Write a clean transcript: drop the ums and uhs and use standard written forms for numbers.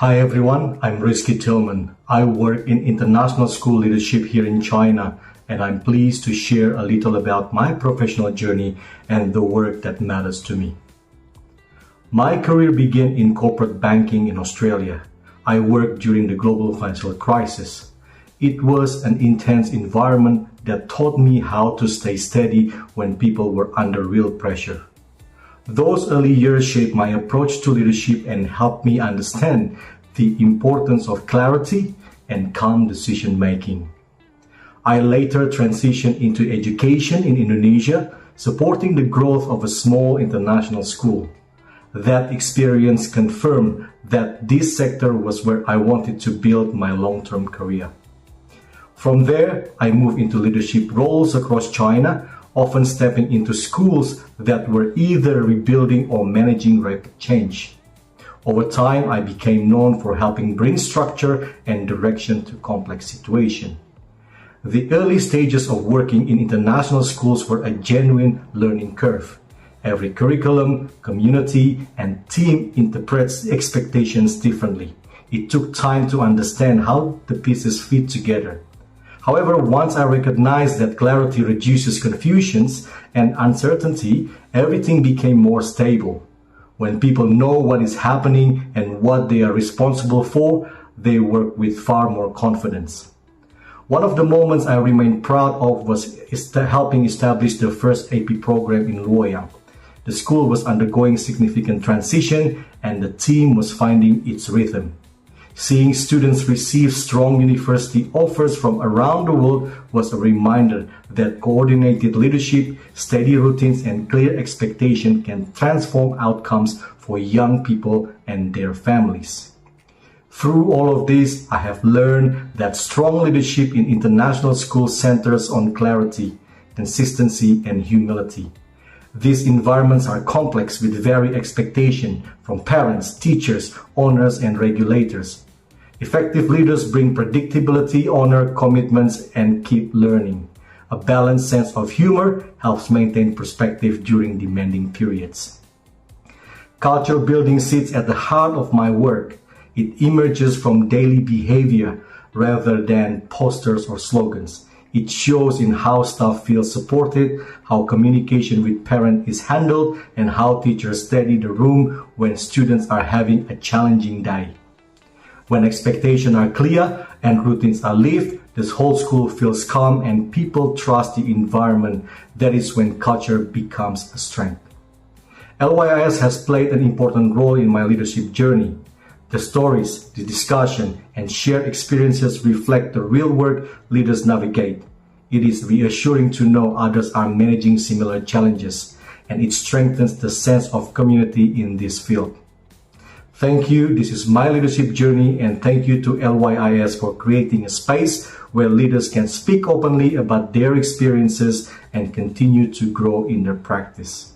Hi everyone, I'm Rizky Tielman. I work in international school leadership here in China, and I'm pleased to share a little about my professional journey and the work that matters to me. My career began in corporate banking in Australia. I worked during the global financial crisis. It was an intense environment that taught me how to stay steady when people were under real pressure. Those early years shaped my approach to leadership and helped me understand the importance of clarity and calm decision-making. I later transitioned into education in Indonesia, supporting the growth of a small international school. That experience confirmed that this sector was where I wanted to build my long-term career. From there, I moved into leadership roles across China, often stepping into schools that were either rebuilding or managing rapid change. Over time, I became known for helping bring structure and direction to complex situations. The early stages of working in international schools were a genuine learning curve. Every curriculum, community, and team interprets expectations differently. It took time to understand how the pieces fit together. However, once I recognized that clarity reduces confusions and uncertainty, everything became more stable. When people know what is happening and what they are responsible for, they work with far more confidence. One of the moments I remain proud of was helping establish the first AP program in Luoyang. The school was undergoing significant transition and the team was finding its rhythm. Seeing students receive strong university offers from around the world was a reminder that coordinated leadership, steady routines, and clear expectation can transform outcomes for young people and their families. Through all of this, I have learned that strong leadership in international schools centers on clarity, consistency, and humility. These environments are complex with varied expectations from parents, teachers, owners, and regulators. Effective leaders bring predictability, honor commitments, and keep learning. A balanced sense of humor helps maintain perspective during demanding periods. Culture building sits at the heart of my work. It emerges from daily behavior rather than posters or slogans. It shows in how staff feel supported, how communication with parents is handled, and how teachers steady the room when students are having a challenging day. When expectations are clear and routines are lived, this whole school feels calm and people trust the environment. That is when culture becomes a strength. LYIS has played an important role in my leadership journey. The stories, the discussion, and shared experiences reflect the real world leaders navigate. It is reassuring to know others are managing similar challenges, and it strengthens the sense of community in this field. Thank you. This is my leadership journey, and thank you to LYIS for creating a space where leaders can speak openly about their experiences and continue to grow in their practice.